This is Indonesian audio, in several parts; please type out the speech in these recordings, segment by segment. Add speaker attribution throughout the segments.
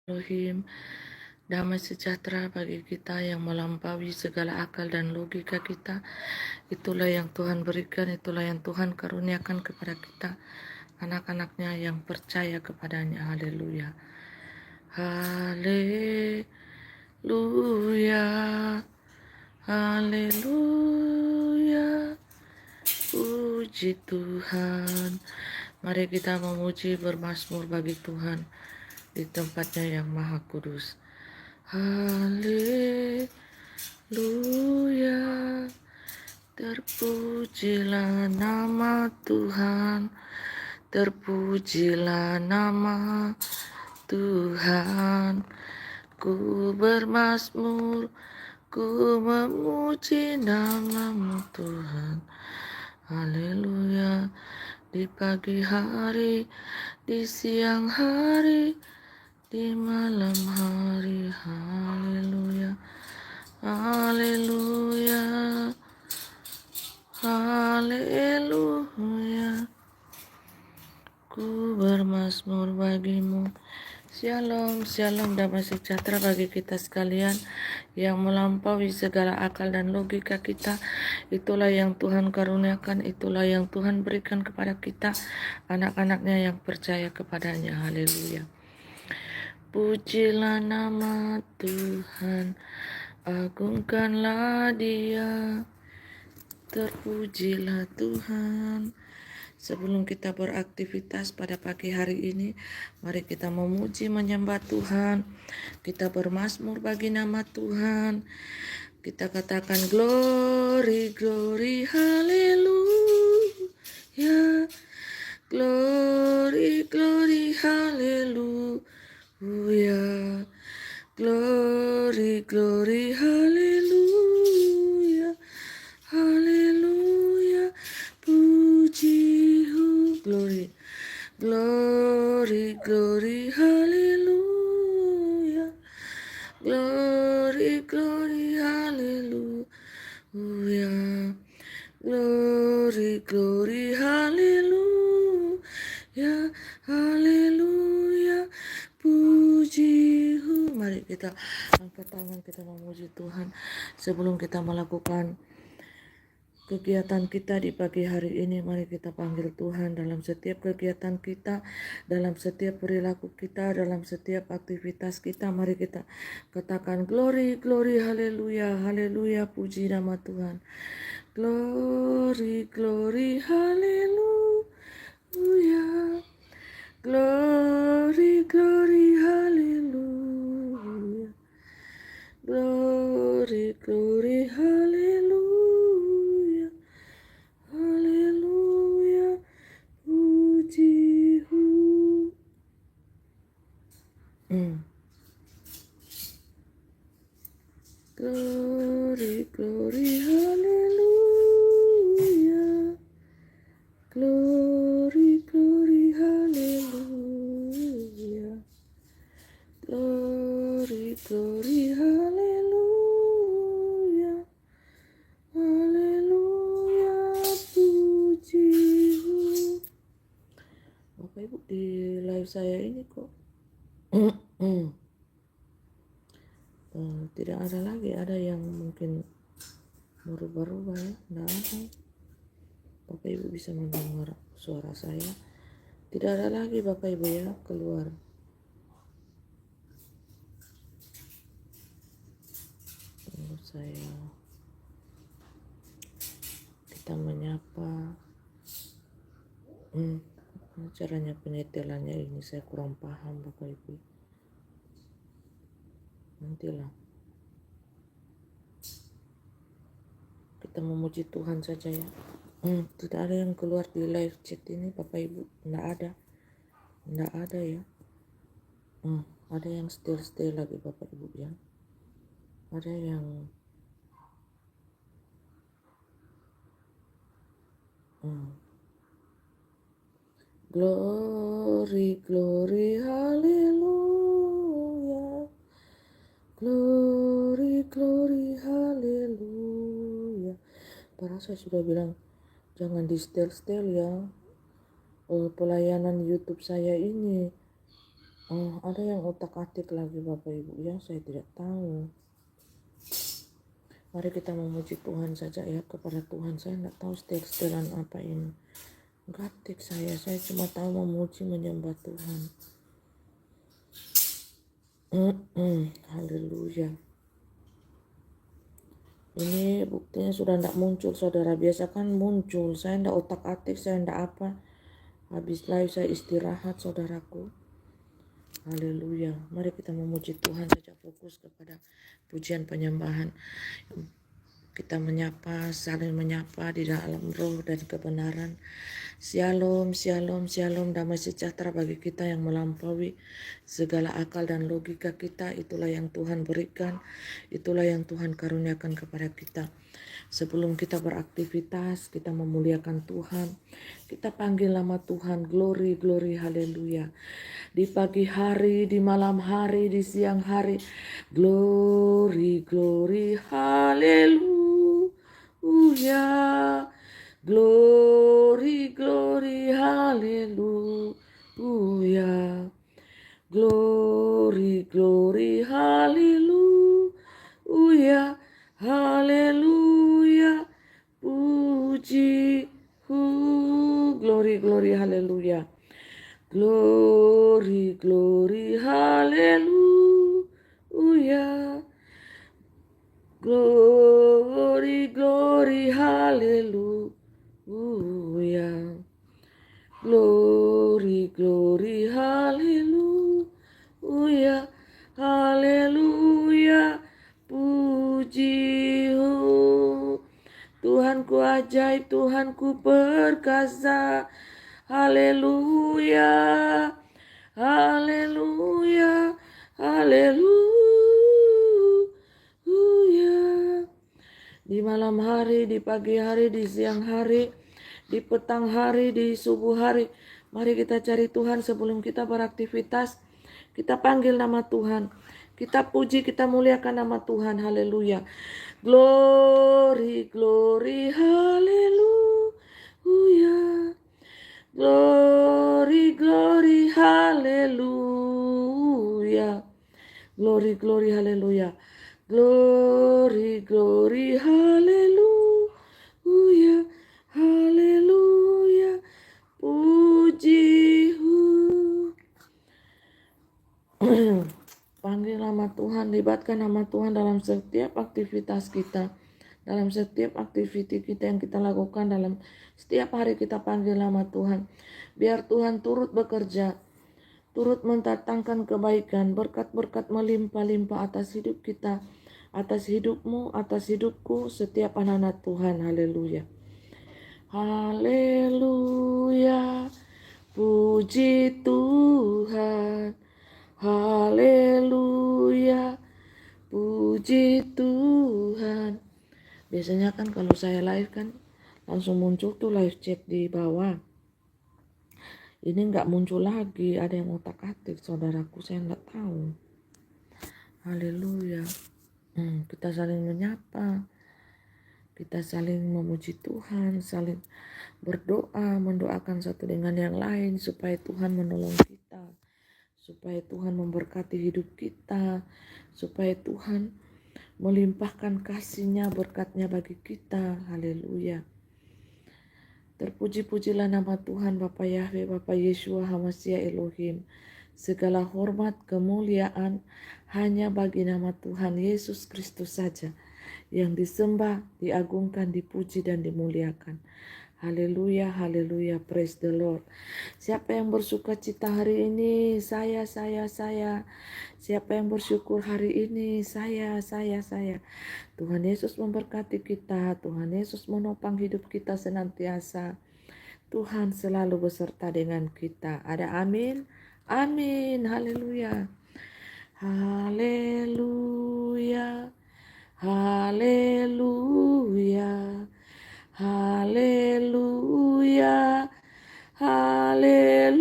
Speaker 1: Elohim, damai sejahtera bagi kita yang melampaui segala akal dan logika kita. Itulah yang Tuhan berikan, itulah yang Tuhan karuniakan kepada kita, anak-anaknya yang percaya kepadanya. Haleluya. Haleluya. Haleluya. Puji Tuhan. Mari kita memuji bermazmur bagi Tuhan di tempatnya yang maha kudus. Haleluya. Terpujilah nama Tuhan. Terpujilah nama Tuhan. Ku bermazmur, ku memuji nama-Mu Tuhan. Haleluya. Di pagi hari, di siang hari, di malam hari. Haleluya. Haleluya. Haleluya. Ku bermazmur bagimu. Shalom, shalom, damai sejahtera bagi kita sekalian yang melampaui segala akal dan logika kita. Itulah yang Tuhan karuniakan, itulah yang Tuhan berikan kepada kita, anak-anaknya yang percaya kepadanya. Haleluya. Pujilah nama Tuhan, agungkanlah Dia, terpujilah Tuhan. Sebelum kita beraktivitas pada pagi hari ini, mari kita memuji menyembah Tuhan. Kita bermazmur bagi nama Tuhan. Kita katakan glory, glory, haleluya. Glory, glory, haleluya. Glory, glory, haleluya. Haleluya. Puji, glory, glory, glory, haleluya. Glory, glory, haleluya. Glory, glory, haleluya. Haleluya. Puji. Mari kita angkat tangan, kita memuji Tuhan sebelum kita melakukan kegiatan kita di pagi hari ini. Mari kita panggil Tuhan dalam setiap kegiatan kita, dalam setiap perilaku kita, dalam setiap aktivitas kita. Mari kita katakan glory, glory, haleluya, haleluya, puji nama Tuhan. Glory, glory, haleluya. Glory, glory, haleluya. Glory, glory, haleluya. Haleluya. Puji. Glory, glory, haleluya. Glory, glory, haleluya. Glory, glory, haleluya. Haleluya, puji. Bapak Ibu, di live saya ini kok tidak ada lagi, ada yang mungkin merubah-rubah ya, tidak ada. Bapak Ibu bisa mendengar suara saya. Tidak ada lagi Bapak Ibu ya, keluar. Saya kita menyapa. Caranya penyetelannya ini saya kurang paham Bapak Ibu. Nantilah. Kita memuji Tuhan saja ya. Tidak ada yang keluar di live chat ini Bapak Ibu. Tidak ada ya. Ada yang stay lagi Bapak Ibu ya. Ada yang glory, glory, haleluya. Glory, glory, haleluya. Padahal saya sudah bilang jangan di setel ya. Pelayanan YouTube saya ini Ada yang otak-atik lagi Bapak Ibu ya, saya tidak tahu. Mari kita memuji Tuhan saja ya, kepada Tuhan. Saya tidak tahu setelan apa ini. Gatik saya cuma tahu memuji menyembah Tuhan. Haleluya. Ini buktinya sudah tidak muncul saudara. Biasa kan muncul. Saya tidak otak-atik, saya tidak apa. Habis live saya istirahat saudaraku. Haleluya. Mari kita memuji Tuhan saja, fokus kepada pujian penyembahan. Kita menyapa, saling menyapa di dalam roh dan kebenaran. Shalom, shalom, shalom, damai sejahtera bagi kita yang melampaui segala akal dan logika kita. Itulah yang Tuhan berikan, itulah yang Tuhan karuniakan kepada kita. Sebelum kita beraktivitas, kita memuliakan Tuhan. Kita panggil nama Tuhan, glory, glory, haleluya. Di pagi hari, di malam hari, di siang hari, glory, glory, haleluya. Glory, glory, haleluya. Glory, glory, haleluya. Haleluya. Puji, glory, glory, haleluya. Glory, glory, haleluya. Glory, glory, haleluya. Glory, glory, haleluya. Haleluya. Puji Tuhanku ajaib, Tuhanku perkasa. Haleluya. Haleluya. Haleluya. Di malam hari, di pagi hari, di siang hari, di petang hari, di subuh hari, mari kita cari Tuhan sebelum kita beraktivitas. Kita panggil nama Tuhan, kita puji, kita muliakan nama Tuhan. Haleluya. Glory, glory, haleluya. Glory, glory, haleluya. Glory, glory, haleluya. Glory, glory, haleluya. Haleluya. Puji. Panggil nama Tuhan, libatkan nama Tuhan dalam setiap aktivitas kita. Dalam setiap aktiviti kita yang kita lakukan, dalam setiap hari kita panggil nama Tuhan. Biar Tuhan turut bekerja, turut mendatangkan kebaikan, berkat-berkat melimpah-limpah atas hidup kita, atas hidupmu, atas hidupku, setiap anak-anak Tuhan. Haleluya. Haleluya. Puji Tuhan. Haleluya. Puji Tuhan. Biasanya kan kalau saya live kan langsung muncul tuh live chat di bawah. Ini nggak muncul lagi, ada yang otak-atik saudaraku, saya nggak tahu. Haleluya. Kita saling menyapa, kita saling memuji Tuhan, saling berdoa, mendoakan satu dengan yang lain supaya Tuhan menolong kita, supaya Tuhan memberkati hidup kita, supaya Tuhan melimpahkan kasih-Nya, berkat-Nya bagi kita. Haleluya. Terpuji-pujilah nama Tuhan Bapa Yahweh, Bapa Yeshua HaMashiach Elohim. Segala hormat, kemuliaan hanya bagi nama Tuhan Yesus Kristus saja, yang disembah, diagungkan, dipuji, dan dimuliakan. Haleluya, haleluya, praise the Lord. Siapa yang bersuka cita hari ini? Saya. Siapa yang bersyukur hari ini? Saya. Tuhan Yesus memberkati kita, Tuhan Yesus menopang hidup kita senantiasa. Tuhan selalu beserta dengan kita. Ada amin? Amin, haleluya. Haleluya. Haleluya. Haleluya. Haleluya.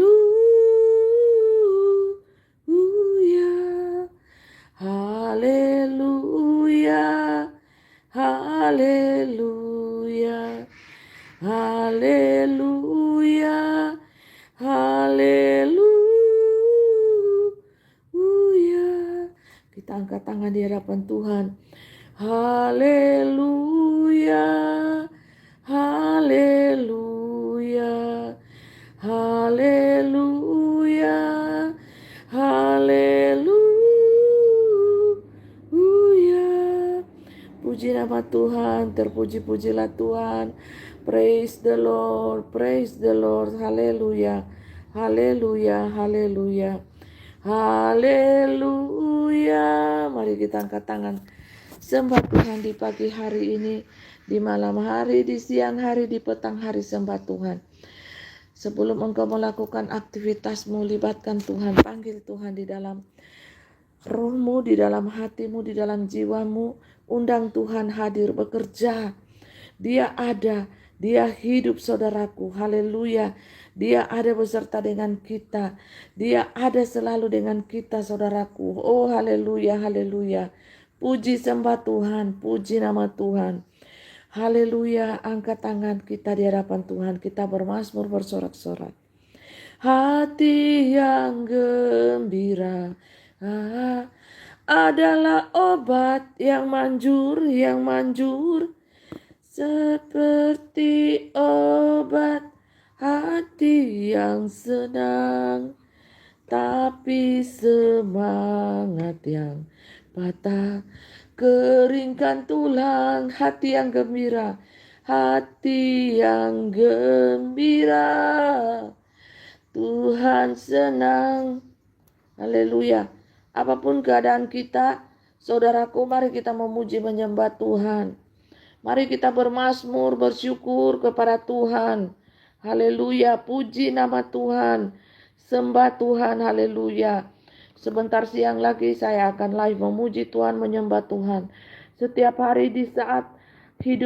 Speaker 1: Haleluya. Haleluya. Haleluya. Haleluya. Kita angkat tangan di hadapan Tuhan. Haleluya, haleluya, haleluya, haleluya. Puji nama Tuhan, terpuji-pujilah Tuhan. Praise the Lord, praise the Lord. Haleluya, haleluya, haleluya, haleluya. Mari kita angkat tangan. Sembah Tuhan di pagi hari ini, di malam hari, di siang hari, di petang hari, sembah Tuhan. Sebelum engkau melakukan aktivitasmu, libatkan Tuhan, panggil Tuhan di dalam rohmu, di dalam hatimu, di dalam jiwamu. Undang Tuhan hadir bekerja. Dia ada, dia hidup saudaraku. Haleluya. Dia ada beserta dengan kita. Dia ada selalu dengan kita saudaraku. Oh haleluya, haleluya. Puji sembah Tuhan, puji nama Tuhan. Haleluya, angkat tangan kita di hadapan Tuhan. Kita bermazmur bersorak-sorak. Hati yang gembira adalah obat yang manjur, seperti obat hati yang senang, tapi semangat yang patah keringkan tulang. Hati yang gembira, hati yang gembira, Tuhan senang. Haleluya. Apapun keadaan kita, saudaraku, mari kita memuji menyembah Tuhan. Mari kita bermazmur, bersyukur kepada Tuhan. Haleluya, puji nama Tuhan. Sembah Tuhan, haleluya. Sebentar siang lagi saya akan live memuji Tuhan, menyembah Tuhan. Setiap hari di saat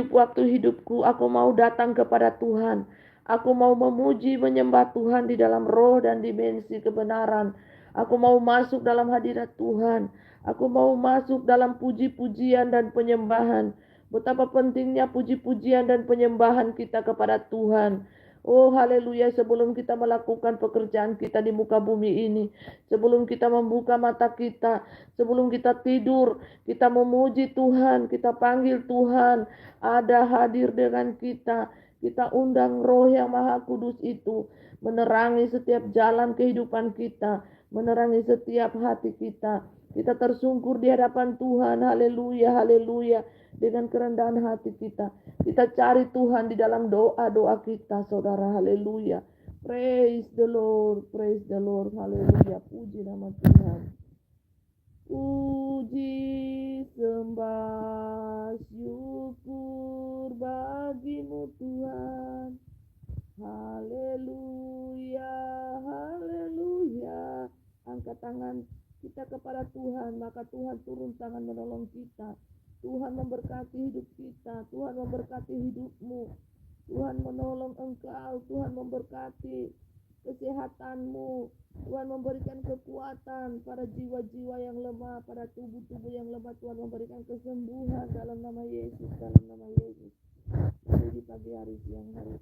Speaker 1: waktu hidupku, aku mau datang kepada Tuhan. Aku mau memuji, menyembah Tuhan di dalam roh dan dimensi kebenaran. Aku mau masuk dalam hadirat Tuhan. Aku mau masuk dalam puji-pujian dan penyembahan. Betapa pentingnya puji-pujian dan penyembahan kita kepada Tuhan. Oh haleluya, sebelum kita melakukan pekerjaan kita di muka bumi ini, sebelum kita membuka mata kita, sebelum kita tidur, kita memuji Tuhan, kita panggil Tuhan, ada hadir dengan kita. Kita undang roh yang maha kudus itu, menerangi setiap jalan kehidupan kita, menerangi setiap hati kita. Kita tersungkur di hadapan Tuhan, haleluya, haleluya. Dengan kerendahan hati kita cari Tuhan di dalam doa-doa kita, saudara. Haleluya. Praise the Lord, haleluya. Puji nama Tuhan. Puji, sembah, syukur bagimu Tuhan. Haleluya, haleluya. Angkat tangan kita kepada Tuhan, maka Tuhan turun tangan menolong kita. Tuhan memberkati hidup kita, Tuhan memberkati hidupmu, Tuhan menolong engkau, Tuhan memberkati kesehatanmu, Tuhan memberikan kekuatan pada jiwa-jiwa yang lemah, pada tubuh-tubuh yang lemah. Tuhan memberikan kesembuhan dalam nama Yesus, dalam nama Yesus. Mari di pagi hari, siang hari,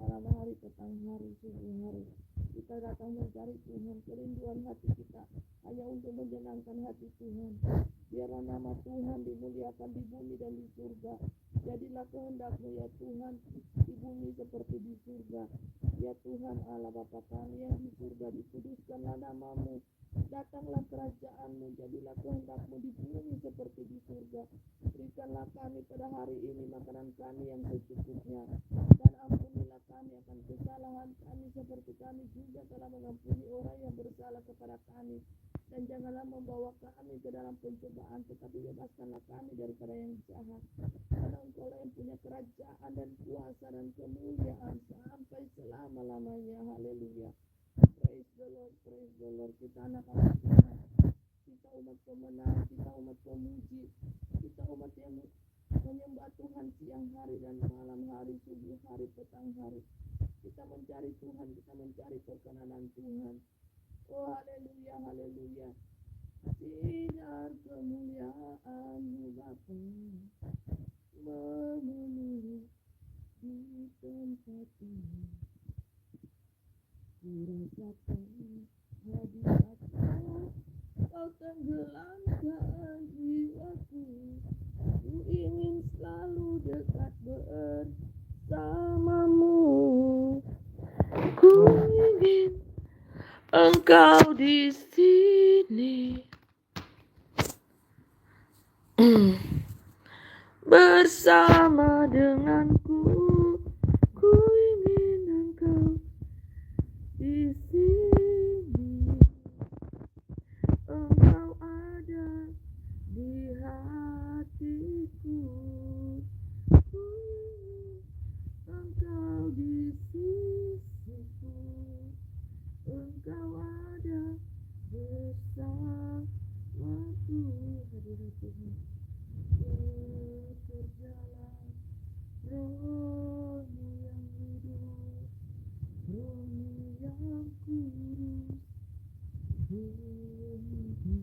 Speaker 1: malam hari, petang hari, subuh hari, kita datang mencari Tuhan. Kerinduan hati kita hanya untuk menyenangkan hati Tuhan. Biarlah nama Tuhan dimuliakan di bumi dan di surga. Jadilah kehendak-Mu ya Tuhan, di bumi seperti di surga. Ya Tuhan Allah Bapa kami yang di surga, dikuduskanlah nama-Mu. Datanglah kerajaan-Mu, jadilah kehendak-Mu di bumi seperti di surga. Berikanlah kami pada hari ini makanan kami yang secukupnya, dan ampunilah kami akan kesalahan kami seperti kami juga telah mengampuni orang yang bersalah kepada kami. Dan janganlah membawa kami ke dalam pencobaan, tetapi bebaskanlah kami daripada yang jahat. Karena Engkau yang punya kerajaan dan kuasa dan kemuliaan sampai selama-lamanya. Haleluya. Praise the Lord, praise the Lord. Kita anak-anak Tuhan, kita umat pemenang, kita umat pemuji, kita umat yang menyembah Tuhan siang hari dan malam hari, subuh hari, petang hari. Kita mencari Tuhan, kita mencari perkenanan Tuhan. Oh haleluya, haleluya. Sinar kemuliaan-Mu Bapa memenuhi di tempat ini. Kurasakan hadirat-Mu, Kau tenggelamkan Engkau di sini bersama denganku. Ku ingin Engkau di sini. Engkau ada di hatiku. Ku ingin Engkau di sisiku. Engkau ada bersamaku. Hadirat Tuhan, berjalan rohmu yang hidup, rohmu yang kudus, hidupku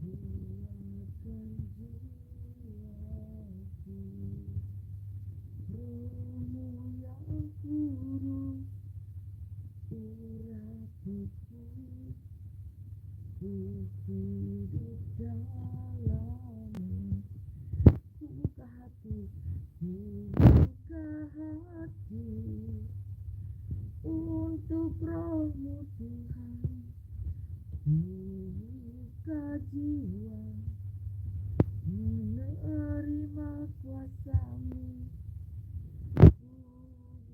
Speaker 1: kuatkan jiwaku, rohmu yang kudus, urapiku, ku hidup dalammu. Ku buka hati untuk rohmu Tuhan. Ku buka jiwa menerima kuasa-Mu. Ku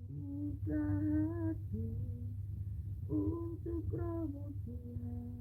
Speaker 1: buka hati untuk rohmu Tuhan.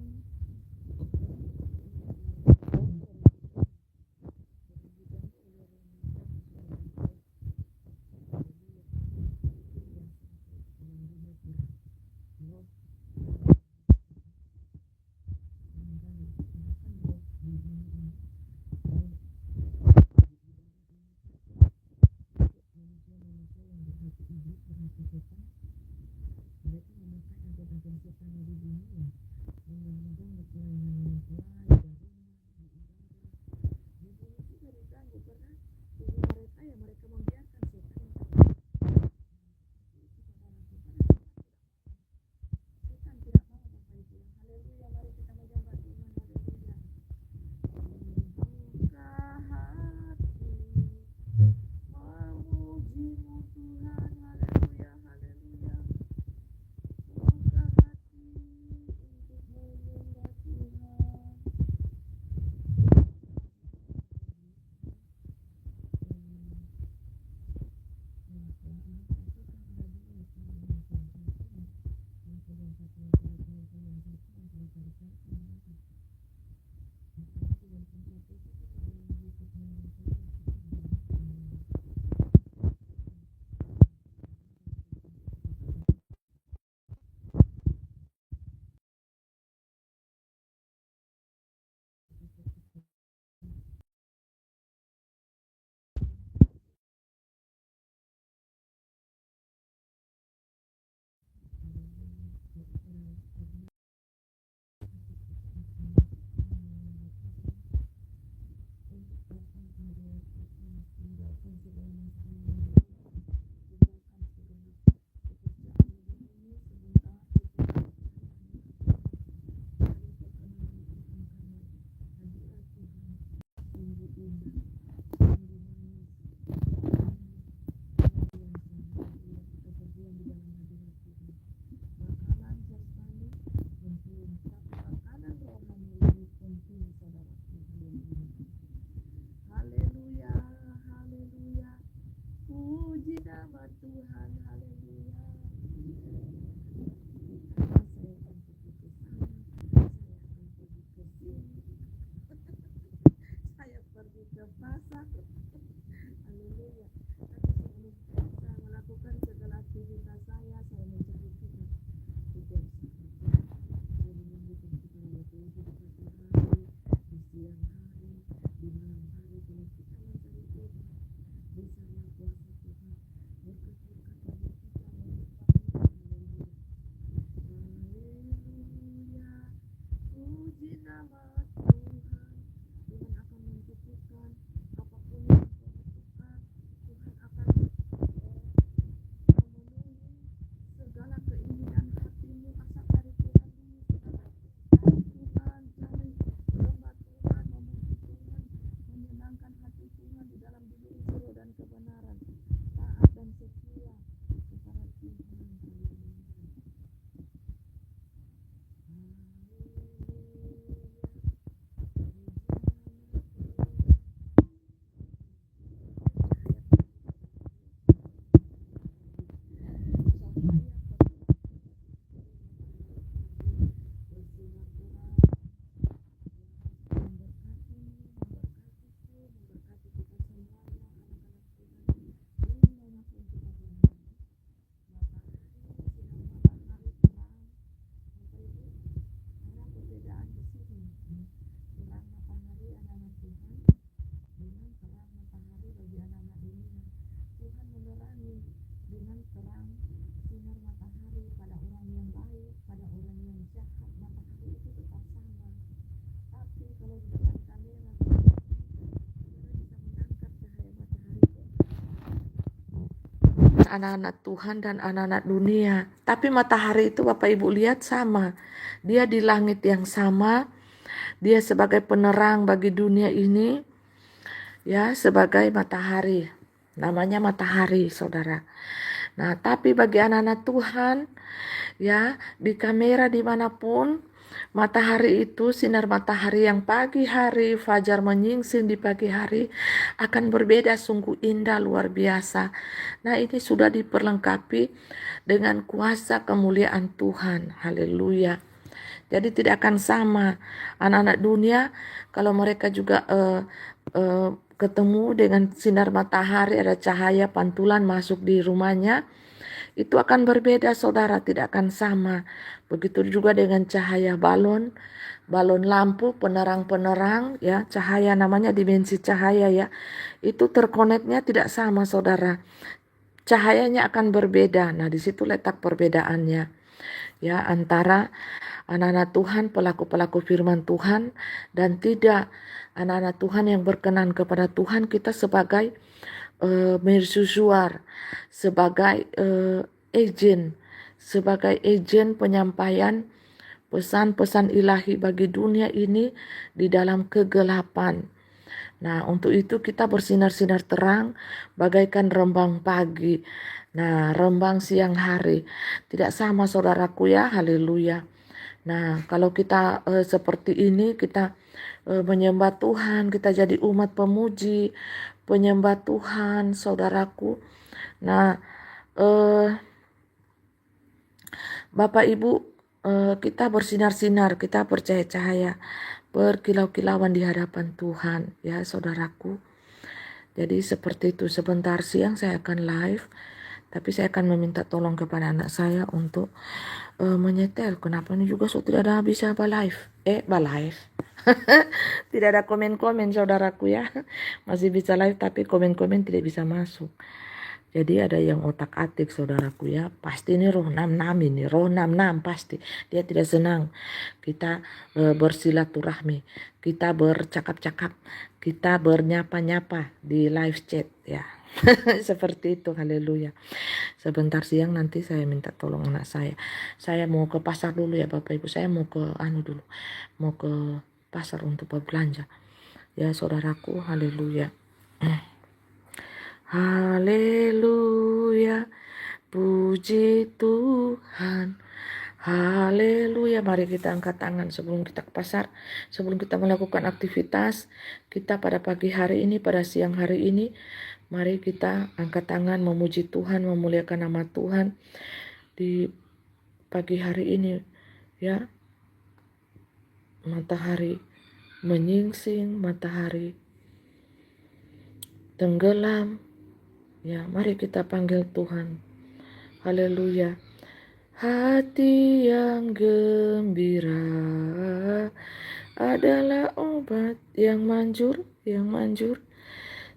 Speaker 1: Haleluya, haleluya, puji nama Tuhan, haleluya. Saya pergi ke pasar, haleluya. Tapi sebelum saya melakukan segala aktivitas saya mencari Tuhan. Setiap saya menyambutkan kita yaitu di pagi hari, di siang hari, di malam hari, kalau kita mencari Tuhan, bersama kuasa Tuhan, berkat-berkat bagi kita melimpah. Haleluya, puji nama Tuhan. Tuhan akan mencukupkan apapun yang kau butuhkan. Tuhan akan memenuhi segala keinginan hatimu. Asal cari Tuhan dulu, saudara. Cari Tuhan, cari sembah Tuhan, memuji Tuhan, menyenangkan hati Tuhan di dalam diri Israel dan kebenaran, taat dan setia kepada Tuhan. anak-anak Tuhan dan anak-anak dunia. Tapi matahari itu Bapak Ibu lihat sama. Dia di langit yang sama. Dia sebagai penerang bagi dunia ini. Ya, sebagai matahari. Namanya matahari, saudara. Nah, tapi bagi anak-anak Tuhan, ya, di kamera dimanapun, matahari itu, sinar matahari yang pagi hari, fajar menyingsing di pagi hari, akan berbeda, sungguh indah, luar biasa. Nah, ini sudah diperlengkapi dengan kuasa kemuliaan Tuhan. Haleluya. Jadi tidak akan sama anak-anak dunia kalau mereka juga ketemu dengan sinar matahari, ada cahaya pantulan masuk di rumahnya, itu akan berbeda, saudara, tidak akan sama. Begitu juga dengan cahaya balon lampu, penerang-penerang, ya, cahaya namanya dimensi cahaya, ya, itu terkoneknya tidak sama, saudara. Cahayanya akan berbeda. Nah, di situ letak perbedaannya, ya, antara anak-anak Tuhan, pelaku-pelaku firman Tuhan, dan tidak anak-anak Tuhan yang berkenan kepada Tuhan. Kita sebagai mercusuar, sebagai agen penyampaian pesan-pesan ilahi bagi dunia ini di dalam kegelapan. Nah, untuk itu kita bersinar-sinar terang bagaikan rembang pagi. Nah, rembang siang hari. Tidak sama, saudaraku, ya. Haleluya. Nah, kalau kita seperti ini, kita menyembah Tuhan, kita jadi umat pemuji, penyembah Tuhan, saudaraku. Nah, Bapak Ibu, kita bersinar-sinar, kita bercahaya-cahaya, berkilau-kilauan di hadapan Tuhan, ya, saudaraku. Jadi seperti itu. Sebentar siang saya akan live, tapi saya akan meminta tolong kepada anak saya untuk menyetel. Kenapa ini juga tidak ada bisa live? Tidak ada komen-komen, saudaraku, ya. Masih bisa live tapi komen-komen tidak bisa masuk. Jadi ada yang otak-atik, saudaraku, ya. Pasti ini roh 66 ini, roh 66 pasti. Dia tidak senang kita bersilaturahmi, kita bercakap-cakap, kita bernyapa-nyapa di live chat, ya. Seperti itu, haleluya. Sebentar siang nanti saya minta tolong anak saya. Saya mau ke pasar dulu, ya Bapak Ibu. Saya mau ke dulu. Mau ke pasar untuk berbelanja. Ya, saudaraku, haleluya. Haleluya, puji Tuhan. Haleluya. Mari kita angkat tangan sebelum kita ke pasar, sebelum kita melakukan aktivitas kita pada pagi hari ini, pada siang hari ini. Mari kita angkat tangan memuji Tuhan, memuliakan nama Tuhan di pagi hari ini, ya. Matahari menyingsing, matahari tenggelam. Ya, mari kita panggil Tuhan. Haleluya. Hati yang gembira adalah obat yang manjur,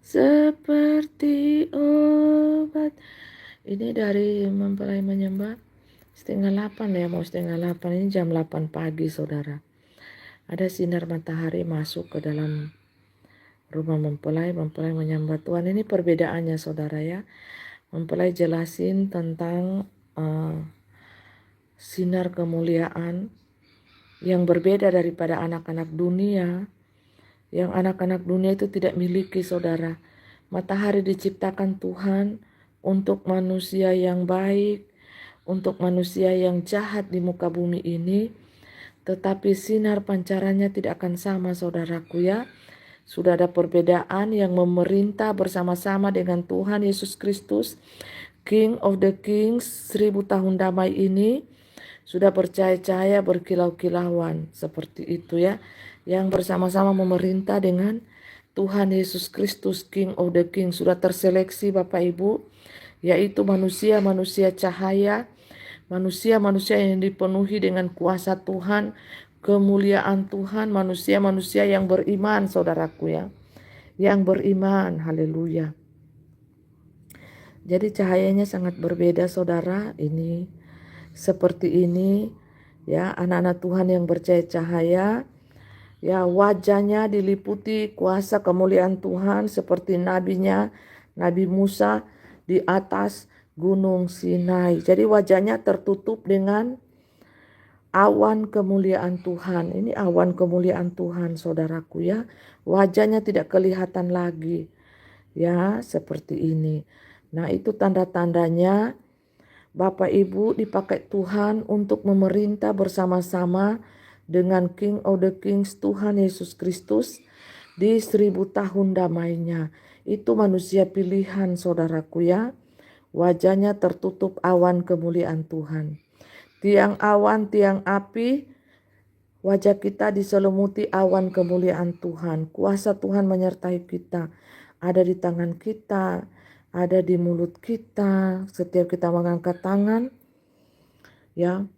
Speaker 1: seperti obat. Ini dari mempelai menyembah 7:30 ya, mau 7:30. Ini jam 8 pagi, saudara. Ada sinar matahari masuk ke dalam rumah mempelai menyembah Tuhan. Ini perbedaannya, saudara, ya. Mempelai jelasin tentang sinar kemuliaan yang berbeda daripada anak-anak dunia. Yang anak-anak dunia itu tidak miliki, saudara. Matahari diciptakan Tuhan untuk manusia yang baik, untuk manusia yang jahat di muka bumi ini. Tetapi sinar pancarannya tidak akan sama, saudaraku, ya. Sudah ada perbedaan yang memerintah bersama-sama dengan Tuhan Yesus Kristus, King of the Kings, 1000 tahun damai ini. Sudah bercahaya-cahaya, berkilau-kilauan, seperti itu, ya. Yang bersama-sama memerintah dengan Tuhan Yesus Kristus, King of the Kings. Sudah terseleksi, Bapak Ibu, yaitu manusia-manusia cahaya, manusia-manusia yang dipenuhi dengan kuasa Tuhan, kemuliaan Tuhan, manusia-manusia yang beriman, saudaraku, ya. Yang beriman, haleluya. Jadi cahayanya sangat berbeda, saudara. Ini seperti ini, ya, anak-anak Tuhan yang bercahaya, ya, wajahnya diliputi kuasa kemuliaan Tuhan seperti nabinya, Nabi Musa di atas Gunung Sinai. Jadi wajahnya tertutup dengan awan kemuliaan Tuhan. Ini awan kemuliaan Tuhan, saudaraku ya. Wajahnya tidak kelihatan lagi. Ya, seperti ini. Nah, itu tanda-tandanya Bapak Ibu dipakai Tuhan untuk memerintah bersama-sama dengan King of the Kings Tuhan Yesus Kristus di 1000 tahun damainya. Itu manusia pilihan, saudaraku ya. Wajahnya tertutup awan kemuliaan Tuhan. Tiang awan, tiang api, wajah kita diselimuti awan kemuliaan Tuhan. Kuasa Tuhan menyertai kita. Ada di tangan kita, ada di mulut kita. Setiap kita mengangkat tangan, ya,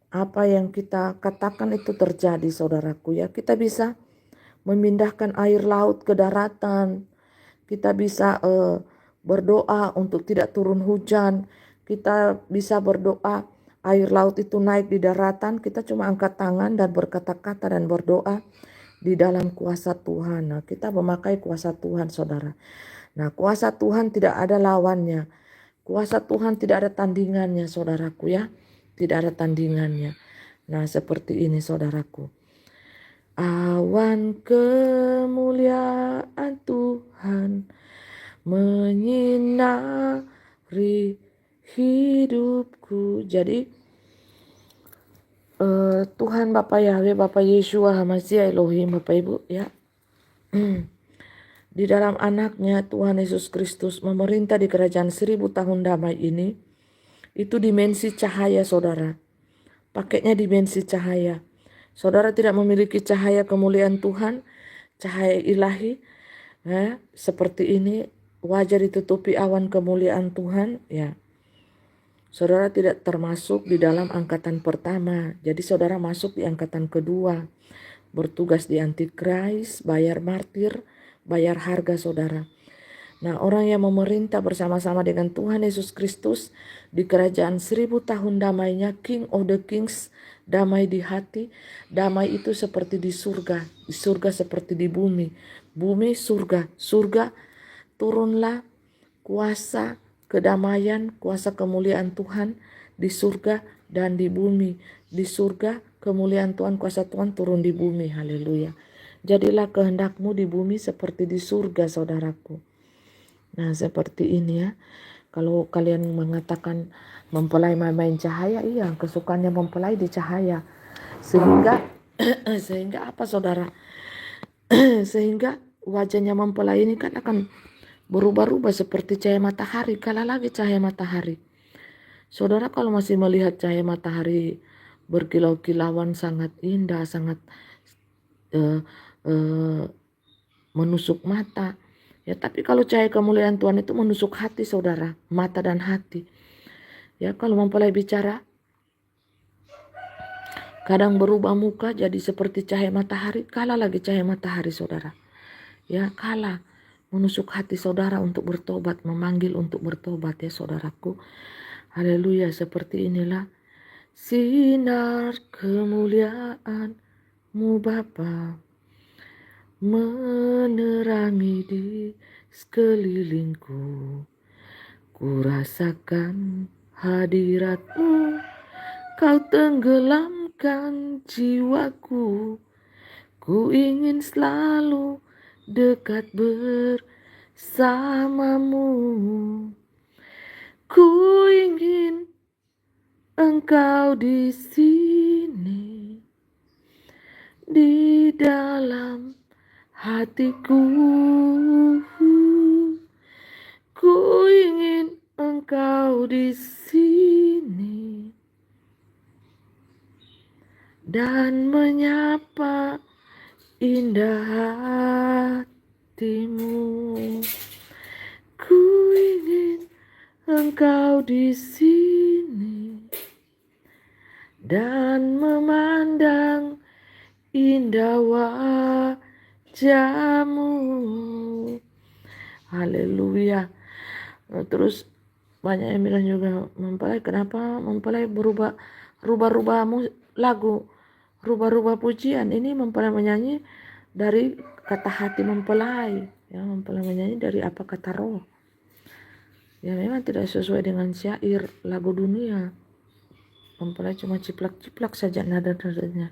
Speaker 1: apa yang kita katakan itu terjadi, saudaraku ya. Kita bisa memindahkan air laut ke daratan. Kita bisa berdoa untuk tidak turun hujan. Kita bisa berdoa air laut itu naik di daratan. Kita cuma angkat tangan dan berkata-kata dan berdoa di dalam kuasa Tuhan. Nah, kita memakai kuasa Tuhan, saudara. Nah, kuasa Tuhan tidak ada lawannya. Kuasa Tuhan tidak ada tandingannya, saudaraku ya. Tidak ada tandingannya. Nah, seperti ini, saudaraku. Awan kemuliaan Tuhan menyinari hidupku. Jadi Tuhan Bapa Yahweh, Bapa Yeshua HaMashiach Elohim, Bapak Ibu ya. Di dalam anaknya Tuhan Yesus Kristus memerintah di kerajaan 1000 tahun damai ini. Itu dimensi cahaya, saudara. Pakainya dimensi cahaya. Saudara tidak memiliki cahaya kemuliaan Tuhan, cahaya ilahi, ya, seperti ini, wajah ditutupi awan kemuliaan Tuhan, ya. Saudara tidak termasuk di dalam angkatan pertama. Jadi saudara masuk di angkatan kedua. Bertugas di Antikris, bayar martir, bayar harga, saudara. Nah, orang yang memerintah bersama-sama dengan Tuhan Yesus Kristus di kerajaan 1000 tahun damainya, King of the Kings, damai di hati. Damai itu seperti di surga seperti di bumi. Bumi surga, surga turunlah kuasa kedamaian, kuasa kemuliaan Tuhan di surga dan di bumi. Di surga kemuliaan Tuhan, kuasa Tuhan turun di bumi. Haleluya. Jadilah kehendakmu di bumi seperti di surga, saudaraku. Nah, seperti ini ya. Kalau kalian mengatakan mempelai main cahaya, iya, kesukaannya mempelai di cahaya. Sehingga sehingga apa, saudara? Sehingga wajahnya mempelai ini kan akan berubah-ubah seperti cahaya matahari, kalah lagi cahaya matahari. Saudara kalau masih melihat cahaya matahari berkilau-kilauan sangat indah, sangat menusuk mata. Ya, tapi kalau cahaya kemuliaan Tuhan itu menusuk hati, saudara, mata dan hati. Ya, kalau mempelai bicara, kadang berubah muka jadi seperti cahaya matahari, kalah lagi cahaya matahari, saudara. Ya, kalah, menusuk hati saudara untuk bertobat, memanggil untuk bertobat ya, saudaraku. Haleluya, seperti inilah sinar kemuliaan-Mu Bapa menerangi di sekelilingku. Ku rasakan hadirat-Mu, Kau tenggelamkan jiwaku. Ku ingin selalu dekat bersama-Mu. Ku ingin Engkau di sini, di dalam hatiku. Ku ingin Engkau di sini dan menyapa indah hatimu. Ku ingin Engkau di sini dan memandang indah wajah-Mu. Haleluya. Terus banyak yang bilang juga, mempelai kenapa mempelai rubah-rubah lagu, rubah-rubah pujian. Ini mempelai menyanyi dari kata hati mempelai, ya, mempelai menyanyi dari apa kata roh. Ya memang tidak sesuai dengan syair lagu dunia. Mempelai cuma ciplak-ciplak saja nada-nadanya.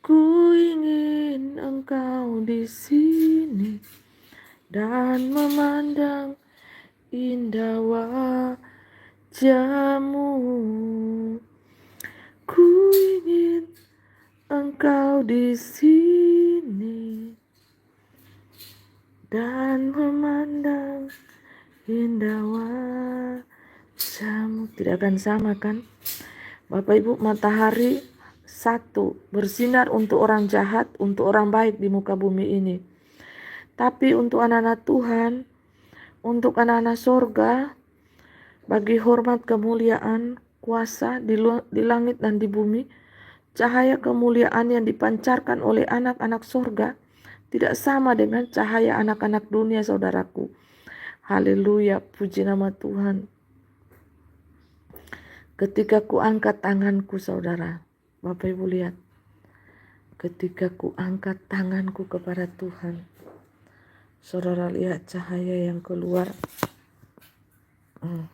Speaker 1: Ku ingin engkau di sini dan memandang indah wajahmu. Ku ingin engkau di sini dan memandang indah wajahmu. Tidak akan sama kan? Bapak Ibu, matahari satu, bersinar untuk orang jahat, untuk orang baik di muka bumi ini. Tapi untuk anak-anak Tuhan, untuk anak-anak sorga, bagi hormat kemuliaan, kuasa di langit dan di bumi, cahaya kemuliaan yang dipancarkan oleh anak-anak sorga tidak sama dengan cahaya anak-anak dunia, saudaraku. Haleluya, puji nama Tuhan. Ketika ku angkat tanganku, saudara, Bapak Ibu lihat, ketika ku angkat tanganku kepada Tuhan, saudara lihat cahaya yang keluar,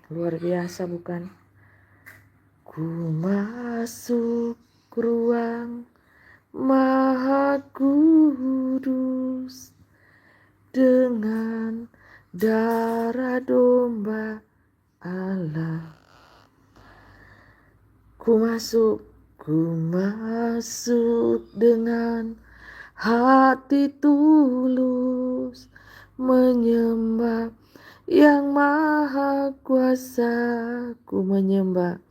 Speaker 1: luar biasa bukan? Ku masuk ruang Maha Kudus dengan darah domba Allah. Ku masuk dengan hati tulus menyembah yang maha kuasa. Ku menyembahmu,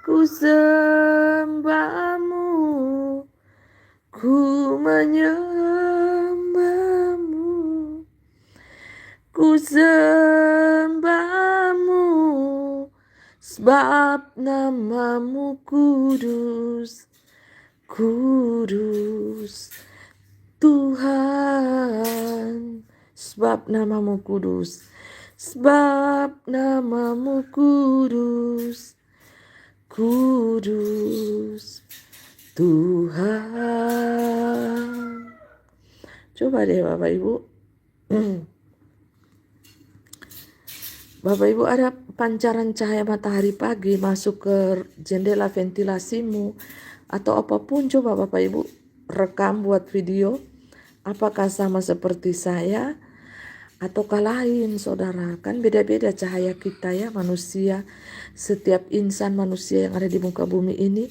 Speaker 1: ku sembahmu, ku menyembahmu, ku sembahmu, sebab namamu kudus, kudus Tuhan, sebab namamu kudus, sebab namamu kudus, kudus Tuhan. Coba deh Bapak Ibu. Bapak Ibu, ada pancaran cahaya matahari pagi masuk ke jendela ventilasimu atau apapun, coba Bapak Ibu rekam buat video. Apakah sama seperti saya ataukah lain, saudara? Kan beda-beda cahaya kita ya, manusia. Setiap insan manusia yang ada di muka bumi ini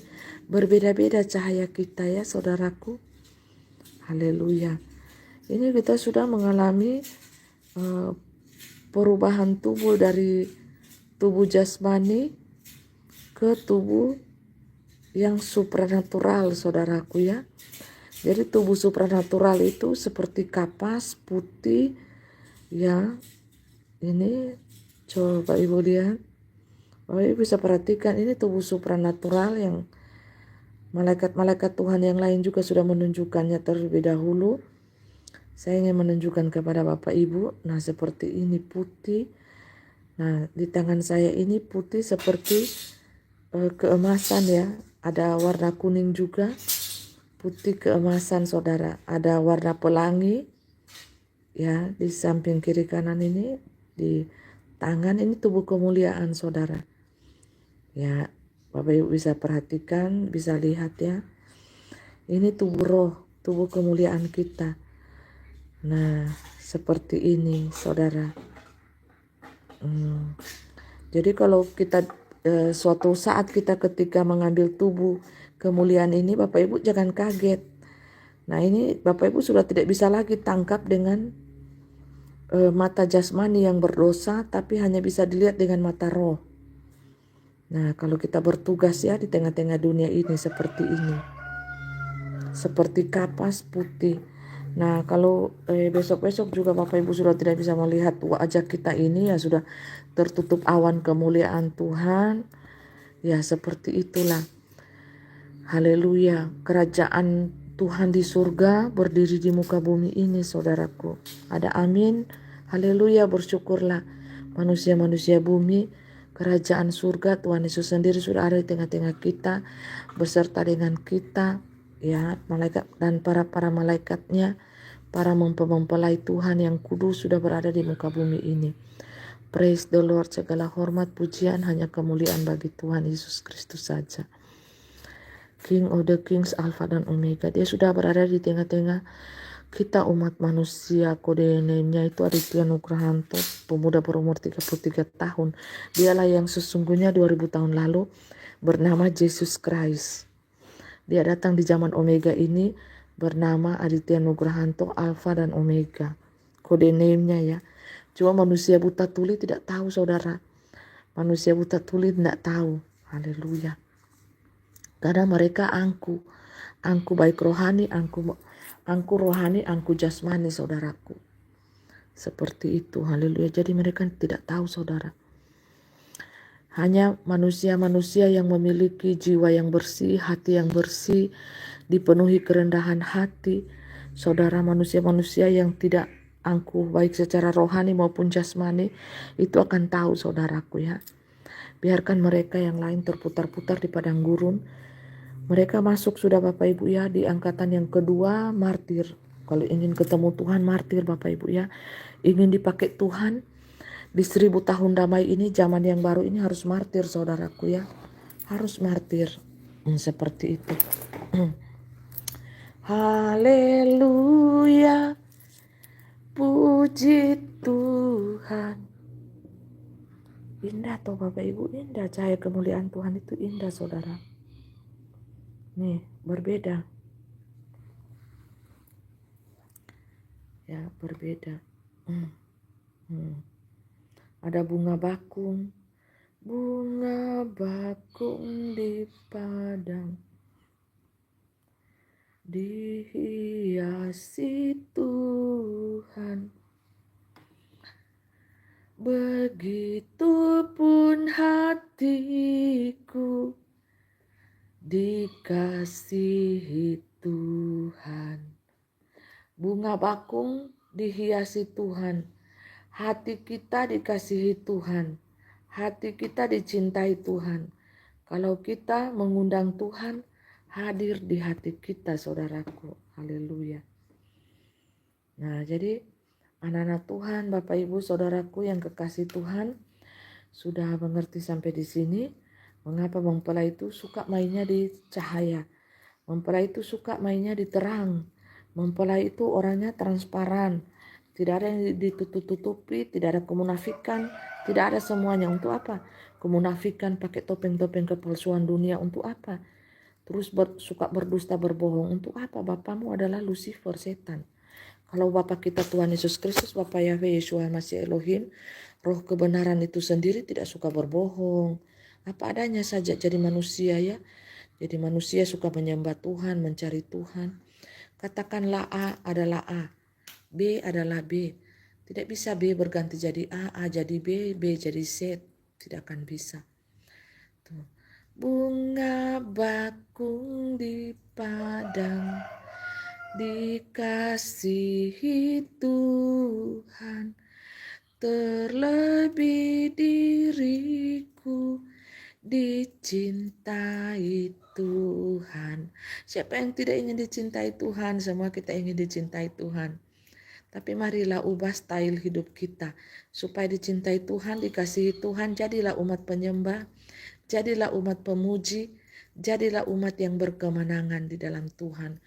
Speaker 1: berbeda-beda cahaya kita ya, saudaraku. Haleluya. Ini kita sudah mengalami perubahan tubuh dari tubuh jasmani ke tubuh yang supranatural, saudaraku ya. Jadi tubuh supranatural itu seperti kapas putih ya. Ini coba Ibu lihat. Ibu bisa perhatikan, ini tubuh supranatural yang malaikat-malaikat Tuhan yang lain juga sudah menunjukkannya terlebih dahulu. Saya ingin menunjukkan kepada Bapak Ibu, nah seperti ini putih. Nah di tangan saya ini putih seperti keemasan ya. Ada warna kuning juga, putih keemasan saudara. Ada warna pelangi ya di samping kiri kanan ini. Di tangan ini tubuh kemuliaan saudara. Ya Bapak Ibu bisa perhatikan, bisa lihat ya. Ini tubuh roh, tubuh kemuliaan kita. Nah, seperti ini, saudara. Jadi kalau kita suatu saat kita ketika mengambil tubuh kemuliaan ini, Bapak Ibu jangan kaget. Nah, ini Bapak Ibu sudah tidak bisa lagi tangkap dengan mata jasmani yang berdosa, tapi hanya bisa dilihat dengan mata roh. Nah, kalau kita bertugas ya di tengah-tengah dunia ini seperti ini. Seperti kapas putih. Nah kalau besok-besok juga Bapak Ibu sudah tidak bisa melihat wajah kita ini ya, sudah tertutup awan kemuliaan Tuhan. Ya seperti itulah. Haleluya. Kerajaan Tuhan di surga berdiri di muka bumi ini saudaraku. Ada amin. Haleluya, bersyukurlah manusia-manusia bumi. Kerajaan surga Tuhan Yesus sendiri sudah ada di tengah-tengah kita, beserta dengan kita. Ya, malaikat dan para malaikatnya, para mempelai Tuhan yang kudus sudah berada di muka bumi ini. Praise the Lord, segala hormat pujian hanya kemuliaan bagi Tuhan Yesus Kristus saja. King of the Kings, Alpha dan Omega. Dia sudah berada di tengah-tengah kita umat manusia. Kode name-nya itu Aditya Nugrahanto, pemuda berumur 33 tahun. Dialah yang sesungguhnya 2000 tahun lalu bernama Jesus Christ. Dia datang di zaman Omega ini bernama Aditya Nugrahanto, Alpha dan Omega. Kode name-nya ya. Cuma manusia buta tuli tidak tahu, saudara. Manusia buta tuli tidak tahu. Haleluya. Karena mereka angku baik rohani, angku rohani, angku jasmani, saudaraku. Seperti itu, haleluya. Jadi mereka tidak tahu, saudara. Hanya manusia-manusia yang memiliki jiwa yang bersih, hati yang bersih, dipenuhi kerendahan hati. Saudara, manusia-manusia yang tidak angkuh baik secara rohani maupun jasmani itu akan tahu, saudaraku ya. Biarkan mereka yang lain terputar-putar di padang gurun. Mereka masuk sudah Bapak Ibu ya di angkatan yang kedua, martir. Kalau ingin ketemu Tuhan, martir Bapak Ibu ya. Ingin dipakai Tuhan di 1000 tahun damai ini, zaman yang baru ini harus martir, saudaraku ya. Harus martir. Seperti itu. Haleluya. Puji Tuhan. Indah toh Bapak Ibu, indah. Cahaya kemuliaan Tuhan itu indah, saudara. Nih, berbeda. Ya, berbeda. Ada bunga bakung di padang, dihiasi Tuhan. Begitupun hatiku dikasihi Tuhan. Bunga bakung dihiasi Tuhan. Hati kita dikasihi Tuhan. Hati kita dicintai Tuhan. Kalau kita mengundang Tuhan hadir di hati kita, saudaraku. Haleluya. Nah, jadi anak-anak Tuhan, Bapak Ibu, saudaraku yang kekasih Tuhan, sudah mengerti sampai di sini mengapa mempelai itu suka mainnya di cahaya. Mempelai itu suka mainnya di terang. Mempelai itu orangnya transparan. Tidak ada yang ditutup-tutupi, tidak ada kemunafikan, tidak ada semuanya. Untuk apa? Kemunafikan, pakai topeng-topeng kepalsuan dunia, untuk apa? Terus suka berdusta, berbohong, untuk apa? Bapamu adalah Lucifer, setan. Kalau Bapa kita Tuhan Yesus Kristus, Bapa Yahweh Yeshua Masih Elohim, roh kebenaran itu sendiri tidak suka berbohong. Apa adanya saja jadi manusia ya. Jadi manusia suka menyembah Tuhan, mencari Tuhan. Katakanlah A adalah A, B adalah B. Tidak bisa B berganti jadi A jadi B, B jadi C. Tidak akan bisa. Tuh. Bunga bakung di padang, dikasihi Tuhan, terlebih diriku dicintai Tuhan. Siapa yang tidak ingin dicintai Tuhan? Semua kita ingin dicintai Tuhan. Tapi marilah ubah style hidup kita supaya dicintai Tuhan, dikasihi Tuhan. Jadilah umat penyembah, jadilah umat pemuji, jadilah umat yang berkemenangan di dalam Tuhan.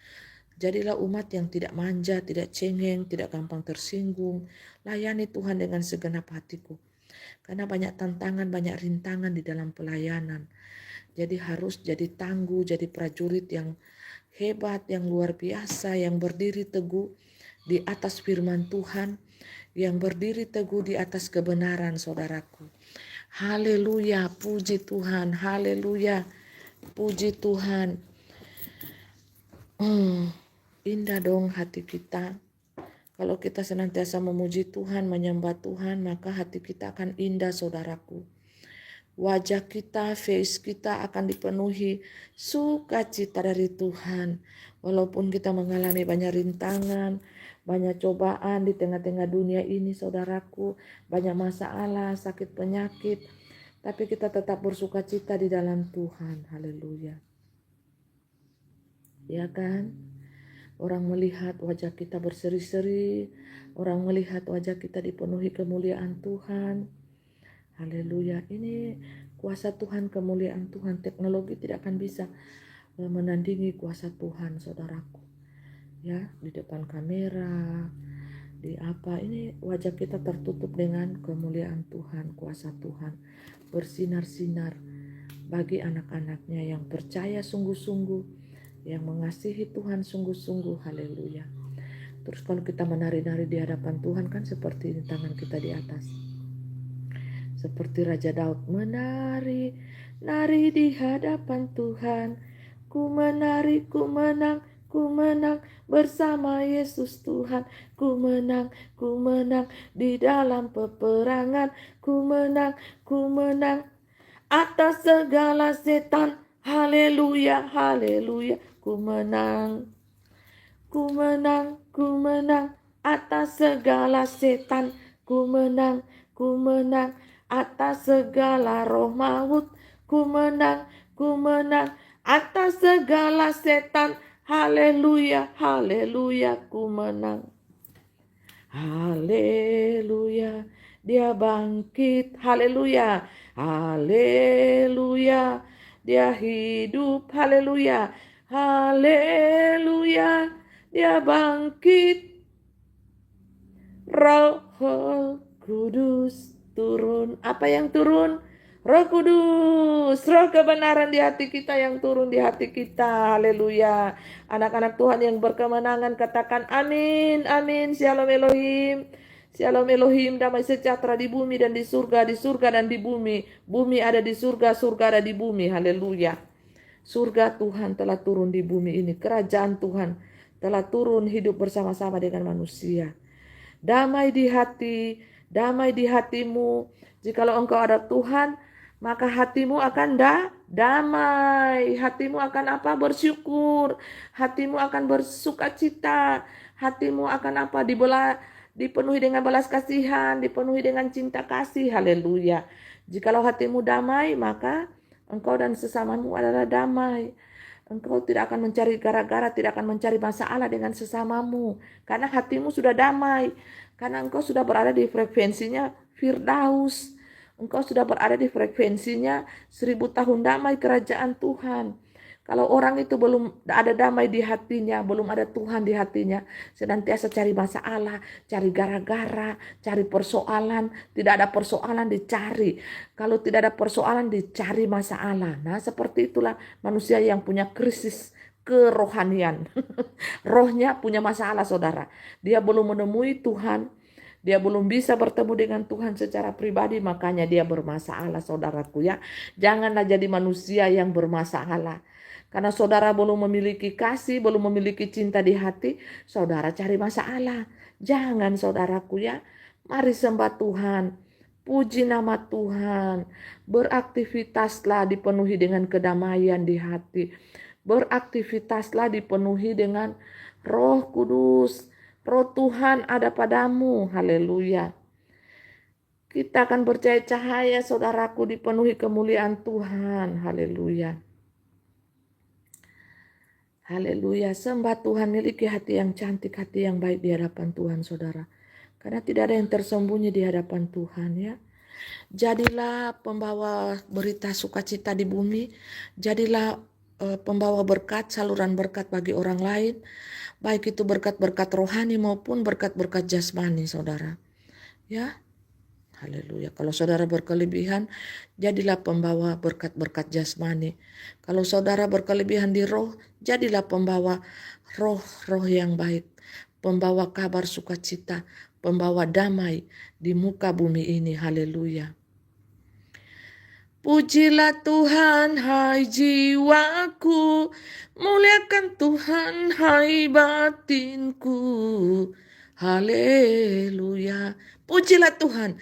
Speaker 1: Jadilah umat yang tidak manja, tidak cengeng, tidak gampang tersinggung. Layani Tuhan dengan segenap hatiku. Karena banyak tantangan, banyak rintangan di dalam pelayanan. Jadi harus jadi tangguh, jadi prajurit yang hebat, yang luar biasa, yang berdiri teguh di atas firman Tuhan, yang berdiri teguh di atas kebenaran, saudaraku. Haleluya, puji Tuhan, haleluya, puji Tuhan. Indah dong hati kita. Kalau kita senantiasa memuji Tuhan, menyembah Tuhan, maka hati kita akan indah, saudaraku. Wajah kita, face kita akan dipenuhi sukacita dari Tuhan. Walaupun kita mengalami banyak rintangan, banyak cobaan di tengah-tengah dunia ini, saudaraku, banyak masalah, sakit penyakit, tapi kita tetap bersukacita di dalam Tuhan. Haleluya. Ya kan? Orang melihat wajah kita berseri-seri, orang melihat wajah kita dipenuhi kemuliaan Tuhan. Haleluya. Ini kuasa Tuhan, kemuliaan Tuhan. Teknologi tidak akan bisa menandingi kuasa Tuhan, saudaraku. Ya, di depan kamera, di apa, ini wajah kita tertutup dengan kemuliaan Tuhan, kuasa Tuhan. Bersinar-sinar bagi anak-anaknya yang percaya sungguh-sungguh, yang mengasihi Tuhan sungguh-sungguh. Haleluya. Terus kalau kita menari-nari di hadapan Tuhan kan seperti tangan kita di atas. Seperti Raja Daud menari, nari di hadapan Tuhan. Ku menari, ku menang bersama Yesus Tuhan. Ku menang di dalam peperangan. Ku menang atas segala setan. Haleluya, haleluya. Ku menang atas segala setan. Ku menang atas segala roh maut. Ku menang atas segala setan. Haleluya, haleluya, ku menang. Haleluya, dia bangkit. Haleluya, haleluya, dia hidup. Haleluya, haleluya, dia bangkit. Roh Kudus turun. Apa yang turun? Roh Kudus, roh kebenaran di hati kita yang turun di hati kita. Haleluya. Anak-anak Tuhan yang berkemenangan katakan amin, amin. Shalom Elohim. Shalom Elohim, damai sejahtera di bumi dan di surga dan di bumi. Bumi ada di surga, surga ada di bumi. Haleluya. Surga Tuhan telah turun di bumi ini. Kerajaan Tuhan telah turun hidup bersama-sama dengan manusia. Damai di hati, damai di hatimu. Jikalau engkau ada Tuhan, maka hatimu akan damai. Hatimu akan apa? Bersyukur. Hatimu akan bersukacita. Hatimu akan apa? Dipenuhi dengan balas kasihan, dipenuhi dengan cinta kasih. Haleluya. Jikalau hatimu damai, maka engkau dan sesamamu adalah damai. Engkau tidak akan mencari gara-gara, tidak akan mencari masalah dengan sesamamu. Karena hatimu sudah damai. Karena engkau sudah berada di frekuensinya Firdaus. Engkau sudah berada di frekuensinya 1000 tahun damai kerajaan Tuhan. Kalau orang itu belum ada damai di hatinya, belum ada Tuhan di hatinya, senantiasa cari masalah, cari gara-gara, cari persoalan, tidak ada persoalan dicari. Kalau tidak ada persoalan dicari masalah. Nah, seperti itulah manusia yang punya krisis kerohanian. Rohnya punya masalah, saudara. Dia belum menemui Tuhan. Dia belum bisa bertemu dengan Tuhan secara pribadi, makanya dia bermasalah, saudaraku ya. Janganlah jadi manusia yang bermasalah. Karena saudara belum memiliki kasih, belum memiliki cinta di hati, saudara cari masalah. Jangan, saudaraku ya. Mari sembah Tuhan. Puji nama Tuhan. Beraktivitaslah dipenuhi dengan kedamaian di hati. Beraktivitaslah dipenuhi dengan Roh Kudus. Roh Tuhan ada padamu. Haleluya. Kita akan bercahaya, saudaraku, dipenuhi kemuliaan Tuhan. Haleluya. Haleluya, sembah Tuhan, miliki hati yang cantik, hati yang baik di hadapan Tuhan, saudara. Karena tidak ada yang tersembunyi di hadapan Tuhan ya. Jadilah pembawa berita sukacita di bumi. Jadilah pembawa berkat, saluran berkat bagi orang lain. Baik itu berkat-berkat rohani maupun berkat-berkat jasmani, saudara. Ya. Haleluya. Kalau saudara berkelebihan, jadilah pembawa berkat-berkat jasmani. Kalau saudara berkelebihan di roh, jadilah pembawa roh-roh yang baik. Pembawa kabar sukacita, pembawa damai di muka bumi ini. Haleluya. Pujilah Tuhan, hai jiwaku. Muliakan Tuhan, hai batinku. Haleluya. Pujilah Tuhan,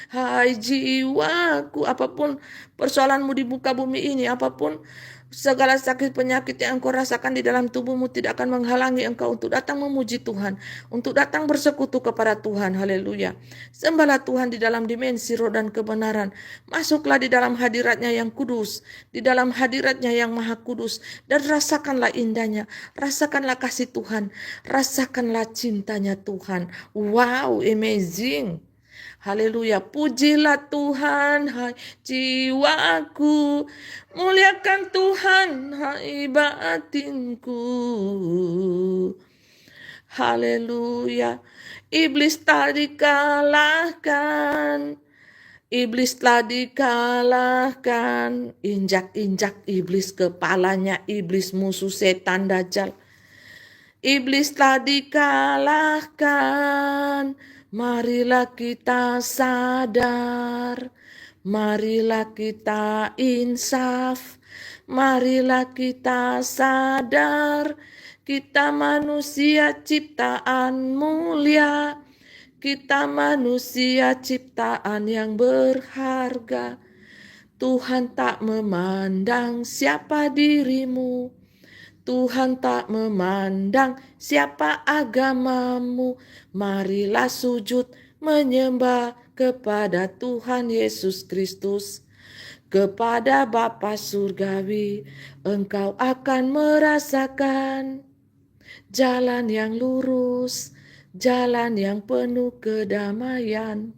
Speaker 1: hai jiwaku. Apapun persoalanmu di muka bumi ini, apapun Segala sakit penyakit yang engkau rasakan di dalam tubuhmu tidak akan menghalangi engkau untuk datang memuji Tuhan, untuk datang bersekutu kepada Tuhan. Haleluya. Sembahlah Tuhan di dalam dimensi roh dan kebenaran. Masuklah di dalam hadiratnya yang kudus, di dalam hadiratnya yang maha kudus, dan rasakanlah indahnya, rasakanlah kasih Tuhan, rasakanlah cintanya Tuhan. Wow, amazing. Haleluya, pujilah Tuhan, hai jiwaku, muliakan Tuhan, hai batinku. Haleluya, iblis telah dikalahkan, iblis telah dikalahkan, injak-injak iblis kepalanya, iblis musuh setan dajjal. Iblis telah dikalahkan, marilah kita sadar, marilah kita insaf, marilah kita sadar, kita manusia ciptaan mulia, kita manusia ciptaan yang berharga. Tuhan tak memandang siapa dirimu, Tuhan tak memandang siapa agamamu. Marilah sujud menyembah kepada Tuhan Yesus Kristus. Kepada Bapa Surgawi, engkau akan merasakan jalan yang lurus, jalan yang penuh kedamaian,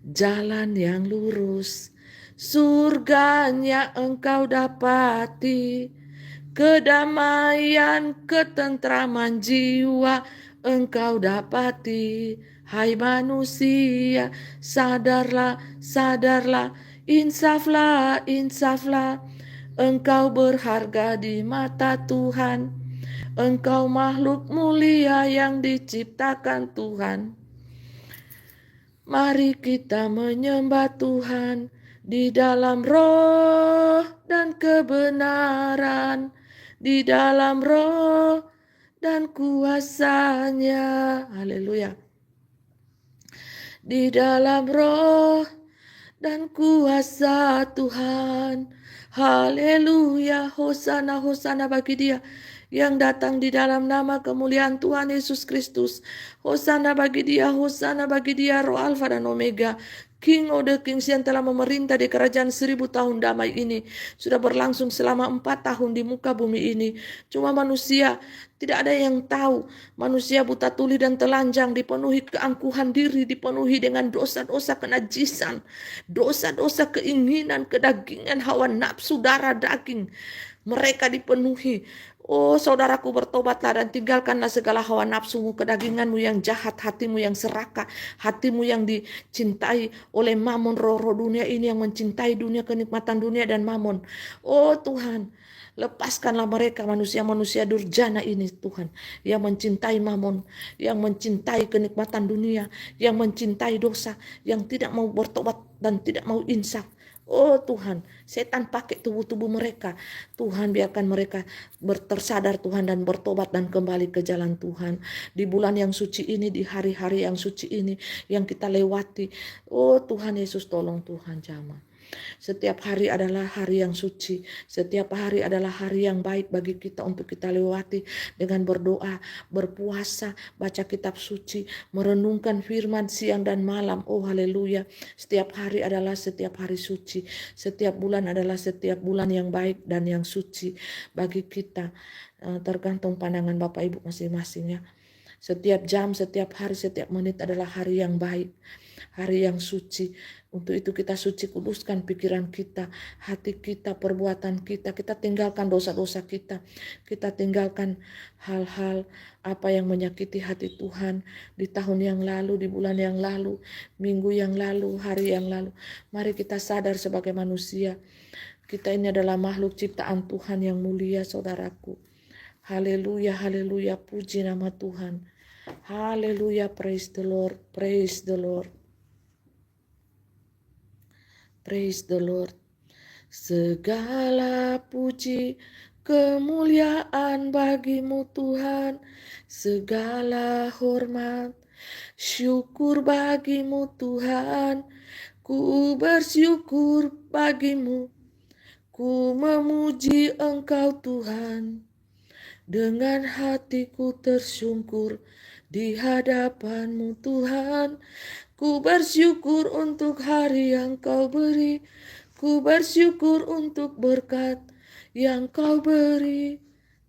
Speaker 1: jalan yang lurus. Surganya engkau dapati, kedamaian, ketentraman jiwa engkau dapati. Hai manusia, sadarlah, sadarlah, insaflah, insaflah. Engkau berharga di mata Tuhan. Engkau makhluk mulia yang diciptakan Tuhan. Mari kita menyembah Tuhan di dalam roh dan kebenaran, di dalam roh dan kuasanya. Haleluya. Di dalam roh dan kuasa Tuhan. Haleluya. Hosana, hosana bagi dia yang datang di dalam nama kemuliaan Tuhan Yesus Kristus. Hosana bagi dia, hosana bagi dia, roh Alfa dan Omega, King of the Kings yang telah memerintah di kerajaan 1000 tahun damai ini. Sudah berlangsung selama 4 tahun di muka bumi ini. Cuma manusia tidak ada yang tahu. Manusia buta tuli dan telanjang, dipenuhi keangkuhan diri, dipenuhi dengan dosa-dosa kenajisan, dosa-dosa keinginan, kedagingan, hawa nafsu, darah daging. Mereka dipenuhi. Oh saudaraku, bertobatlah dan tinggalkanlah segala hawa nafsumu, kedaginganmu yang jahat, hatimu yang serakah, hatimu yang dicintai oleh mamon, roh-roh dunia ini yang mencintai dunia, kenikmatan dunia dan mamon. Oh Tuhan, lepaskanlah mereka, manusia-manusia durjana ini Tuhan, yang mencintai mamon, yang mencintai kenikmatan dunia, yang mencintai dosa, yang tidak mau bertobat dan tidak mau insaf. Oh Tuhan, setan pakai tubuh-tubuh mereka. Tuhan biarkan mereka tersadar Tuhan dan bertobat dan kembali ke jalan Tuhan. Di bulan yang suci ini, di hari-hari yang suci ini yang kita lewati. Oh Tuhan Yesus, tolong Tuhan jamah. Setiap hari adalah hari yang suci. Setiap hari adalah hari yang baik bagi kita untuk kita lewati dengan berdoa, berpuasa, baca kitab suci, merenungkan firman siang dan malam. Oh haleluya. Setiap hari adalah setiap hari suci. Setiap bulan adalah setiap bulan yang baik dan yang suci bagi kita. Tergantung pandangan Bapak Ibu masing-masing ya. Setiap jam, setiap hari, setiap menit adalah hari yang baik, hari yang suci. Untuk itu kita suci, kuduskan pikiran kita, hati kita, perbuatan kita. Kita tinggalkan dosa-dosa kita. Kita tinggalkan hal-hal apa yang menyakiti hati Tuhan di tahun yang lalu, di bulan yang lalu, minggu yang lalu, hari yang lalu. Mari kita sadar sebagai manusia. Kita ini adalah makhluk ciptaan Tuhan yang mulia, saudaraku. Haleluya, haleluya, puji nama Tuhan. Haleluya, praise the Lord, praise the Lord. Praise the Lord. Segala puji kemuliaan bagimu Tuhan, segala hormat, syukur bagimu Tuhan. Ku bersyukur bagimu, Ku memuji Engkau Tuhan, dengan hatiku tersungkur di hadapan-Mu Tuhan. Ku bersyukur untuk hari yang Kau beri, ku bersyukur untuk berkat yang Kau beri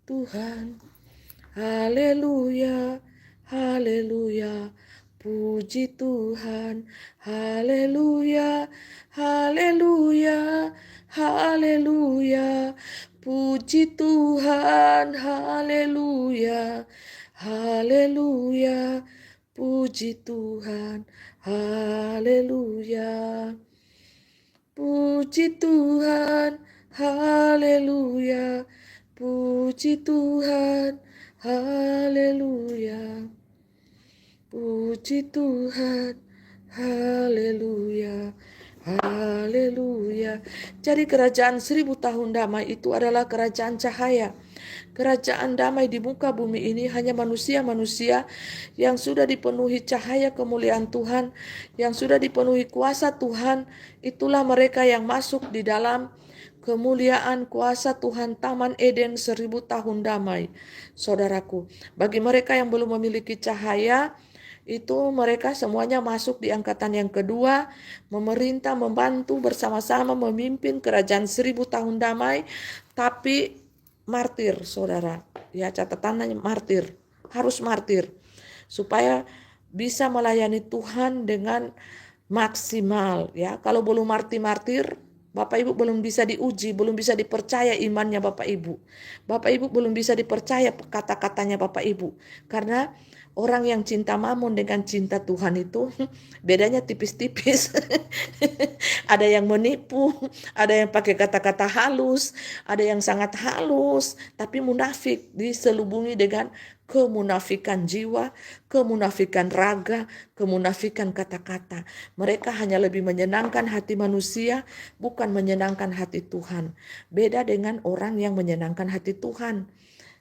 Speaker 1: Tuhan. Haleluya, haleluya, puji Tuhan. Haleluya, haleluya, haleluya, puji Tuhan. Haleluya, haleluya, puji Tuhan. Haleluya, puji Tuhan. Haleluya, puji Tuhan. Haleluya, puji Tuhan. Haleluya, haleluya. Jadi kerajaan 1000 tahun damai itu adalah kerajaan cahaya. Kerajaan damai di muka bumi ini hanya manusia-manusia yang sudah dipenuhi cahaya kemuliaan Tuhan, yang sudah dipenuhi kuasa Tuhan. Itulah mereka yang masuk di dalam kemuliaan kuasa Tuhan, Taman Eden 1000 tahun damai. Saudaraku, bagi mereka yang belum memiliki cahaya, itu mereka semuanya masuk di angkatan yang kedua, memerintah, membantu bersama-sama memimpin kerajaan 1000 tahun damai, tapi martir, saudara. Ya, catatannya martir, harus martir supaya bisa melayani Tuhan dengan maksimal. Ya, kalau belum martir, Bapak Ibu belum bisa diuji, belum bisa dipercaya imannya Bapak Ibu. Bapak Ibu belum bisa dipercaya kata-katanya Bapak Ibu. Karena orang yang cinta mamon dengan cinta Tuhan itu bedanya tipis-tipis. Ada yang menipu, ada yang pakai kata-kata halus, ada yang sangat halus, tapi munafik, diselubungi dengan kemunafikan jiwa, kemunafikan raga, kemunafikan kata-kata. Mereka hanya lebih menyenangkan hati manusia, bukan menyenangkan hati Tuhan. Beda dengan orang yang menyenangkan hati Tuhan.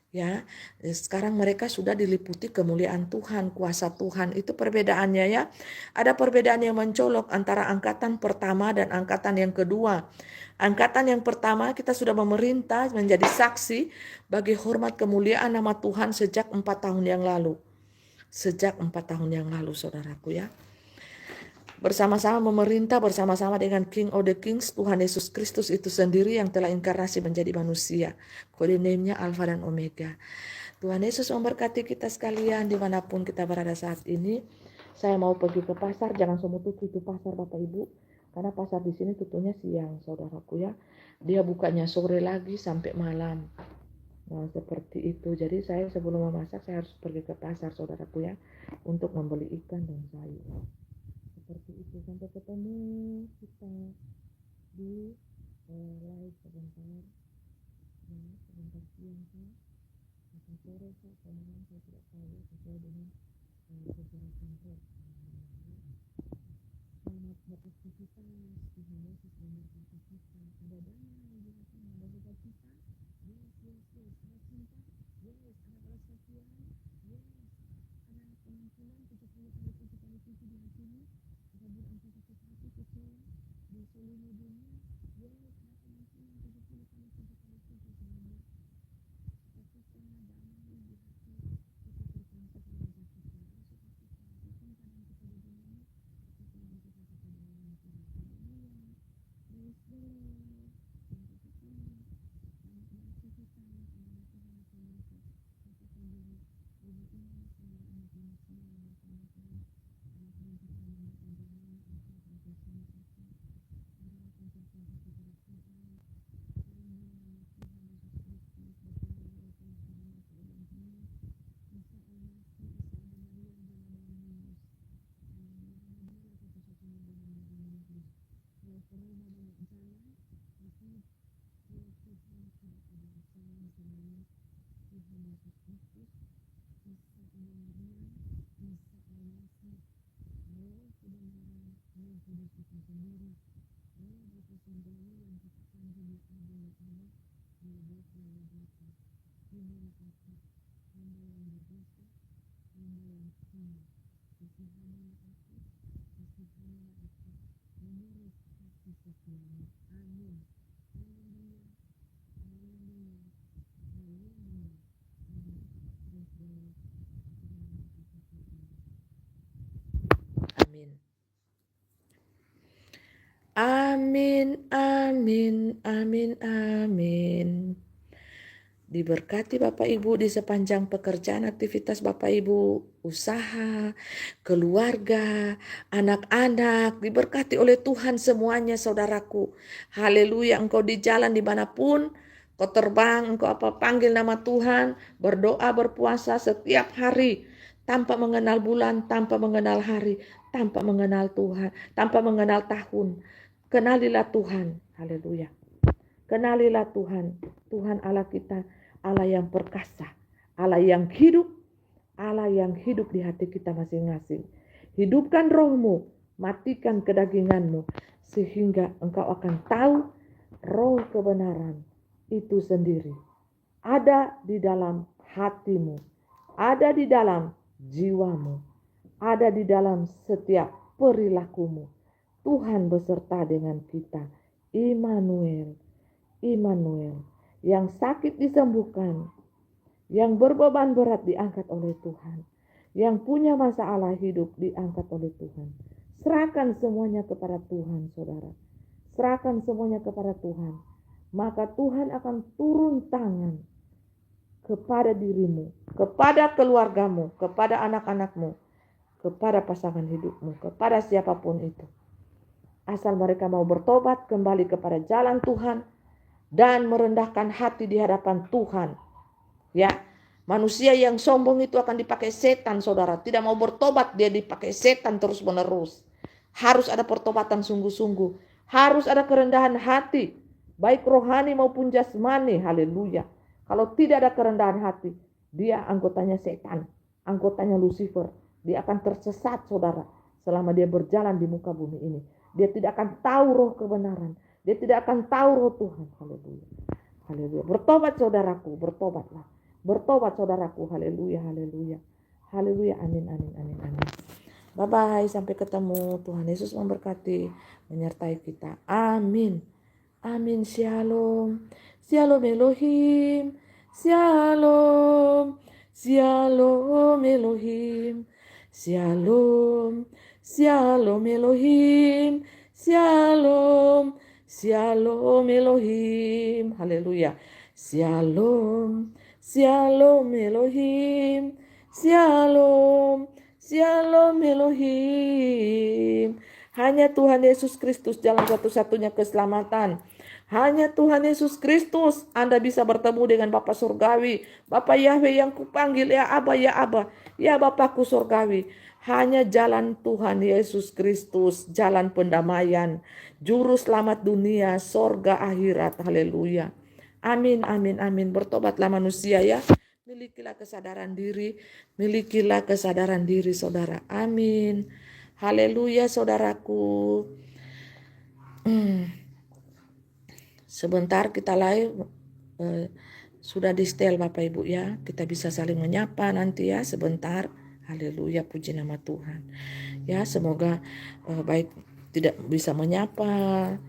Speaker 1: Ya, sekarang mereka sudah diliputi kemuliaan Tuhan, kuasa Tuhan. Itu perbedaannya ya. Ada perbedaan yang mencolok antara angkatan pertama dan angkatan yang kedua. Angkatan yang pertama kita sudah memerintah menjadi saksi bagi hormat kemuliaan nama Tuhan sejak 4 tahun yang lalu. Sejak 4 tahun yang lalu, saudaraku ya. Bersama-sama memerintah bersama-sama dengan King of the Kings, Tuhan Yesus Kristus itu sendiri yang telah inkarnasi menjadi manusia. Kode name-nya Alfa dan Omega. Tuhan Yesus memberkati kita sekalian dimanapun kita berada saat ini. Saya mau pergi ke pasar, jangan semua tutup pasar Bapak Ibu. Karena pasar di sini tutupnya siang, saudaraku ya. Dia bukanya sore lagi sampai malam. Nah, seperti itu. Jadi saya sebelum memasak, saya harus pergi ke pasar, saudaraku ya. Untuk membeli ikan dan sayur. Seperti itu. Sampai ketemu kita di live sebentar. Ya, sebentar siang kan. Atau sore kah, atau malam saya tidak tahu sesuai dengan beberapa tempat. Selamat beraktivitas. Tuhan Yesus memberkati kita. Ada damai di hati, ada sukacita. Yes, yes, yes. Ada cinta. Yes, ada persatuan. Yes, ada penampilan 70 kali 7 kali 7 di hatimu. Ada berangkat hati kecil di seluruh dunia. Yes, ada penampilan 70 kali 7 kali 7 semuanya. Sukacita, damai di hati. Kita berkonsep dengan sukacita. Sukacita, bercinta dan kita berdamai. Kita yang kita kata dalam Tuhan. Haleluya. Praise the Lord. Sampai ketemu. Selamat beraktivitas. Adalah Tuhan akan berkat. Katakan diri. Ibu ini semua anak manusia yang bersama-sama. Anak dan pertama ajaran engkau sampai sini kata. Adalah pencapaian hati kerajaan. Sehingga nama Tuhan Yesus Kristus bertumbuh walaupun pada masa dan dunia. Isa al-Masih, Isa ada Maria, Bala dalam Yesus. Mudah-mudahan satu-satunya dalam dalam Yesus. Kalau corona banyak jalan, tapi ya Tuhan tidak ada salam semuanya. Tuhan Yesus Kristus, Isa ada Maria, Isa al-Masih, Roh kebenaran, Roh Kudus itu sendiri, Roh Bapa Surgawi yang kita panggil ya Aba ya Allah, ya Bapa ya Bapa. Inilah aku, hamba yang berdosa, hamba yang hina. Kasihanilah aku, kasihanilah aku, menurut kasih setiamu. Amin. Haleluya. Amin, amin, amin, amin. Diberkati Bapak Ibu di sepanjang pekerjaan aktivitas Bapak Ibu, usaha, keluarga, anak-anak, diberkati oleh Tuhan semuanya saudaraku. Haleluya, engkau di jalan dimanapun, kau terbang, engkau panggil nama Tuhan, berdoa, berpuasa setiap hari, tanpa mengenal bulan, tanpa mengenal hari, tanpa mengenal Tuhan, tanpa mengenal tahun. Kenalilah Tuhan, haleluya. Kenalilah Tuhan, Tuhan Allah kita, Allah yang perkasa, Allah yang hidup, Allah yang hidup di hati kita masing-masing. Hidupkan rohmu, matikan kedaginganmu, sehingga engkau akan tahu roh kebenaran itu sendiri. Ada di dalam hatimu, ada di dalam jiwamu, ada di dalam setiap perilakumu. Tuhan beserta dengan kita. Immanuel, Immanuel, yang sakit disembuhkan, yang berbeban berat diangkat oleh Tuhan, yang punya masalah hidup diangkat oleh Tuhan. Serahkan semuanya kepada Tuhan, saudara. Serahkan semuanya kepada Tuhan. Maka Tuhan akan turun tangan kepada dirimu, kepada keluargamu, kepada anak-anakmu, kepada pasangan hidupmu, kepada siapapun itu. Asal mereka mau bertobat kembali kepada jalan Tuhan dan merendahkan hati di hadapan Tuhan. Ya, manusia yang sombong itu akan dipakai setan, saudara. Tidak mau bertobat, dia dipakai setan terus menerus. Harus ada pertobatan sungguh-sungguh. Harus ada kerendahan hati, baik rohani maupun jasmani. Haleluya. Kalau tidak ada kerendahan hati, dia anggotanya setan, anggotanya Lucifer. Dia akan tersesat, saudara, selama dia berjalan di muka bumi ini. Dia tidak akan tahu roh kebenaran. Dia tidak akan tahu roh Tuhan. Haleluya. Haleluya. Bertobat saudaraku, bertobatlah. Bertobat saudaraku. Haleluya, haleluya. Haleluya, amin, amin, amin, amin. Bye-bye, sampai ketemu. Tuhan Yesus memberkati, menyertai kita. Amin. Amin, shalom. Shalom Elohim. Shalom. Shalom Elohim. Shalom. Shalom Elohim. Shalom. Shalom Elohim. Haleluya. Shalom. Shalom Elohim. Shalom. Shalom Elohim. Hanya Tuhan Yesus Kristus jalan satu-satunya keselamatan. Hanya Tuhan Yesus Kristus Anda bisa bertemu dengan Bapa Surgawi. Bapa Yahweh yang kupanggil, ya Aba, ya Aba. Ya Bapakku Surgawi. Hanya jalan Tuhan Yesus Kristus, jalan pendamaian, juru selamat dunia, sorga akhirat. Haleluya. Amin, amin, amin. Bertobatlah manusia ya. Milikilah kesadaran diri. Milikilah kesadaran diri saudara. Amin. Haleluya saudaraku. Sebentar kita live. Sudah di setel Bapak Ibu ya. Kita bisa saling menyapa nanti ya sebentar. Haleluya, puji nama Tuhan. Ya, semoga baik tidak bisa menyapa,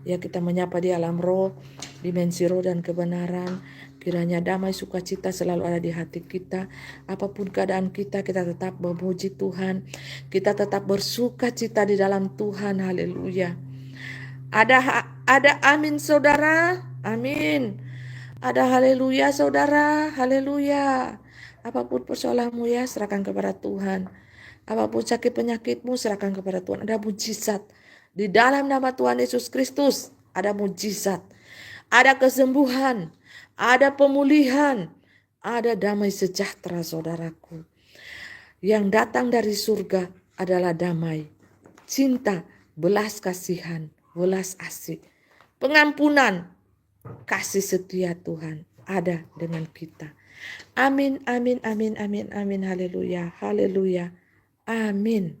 Speaker 1: ya kita menyapa di alam roh, dimensi roh dan kebenaran. Kiranya damai sukacita selalu ada di hati kita. Apapun keadaan kita, kita tetap memuji Tuhan. Kita tetap bersukacita di dalam Tuhan. Haleluya. Ada amin saudara. Amin. Ada haleluya saudara. Haleluya. Apapun persoalanmu ya, serahkan kepada Tuhan. Apapun sakit penyakitmu, serahkan kepada Tuhan. Ada mujizat. Di dalam nama Tuhan Yesus Kristus, ada mujizat. Ada kesembuhan. Ada pemulihan. Ada damai sejahtera saudaraku. Yang datang dari surga adalah damai, cinta, belas kasihan, belas asih, pengampunan, kasih setia Tuhan ada dengan kita. Amin, amin, amin, amin, amin, haleluya, haleluya, amin.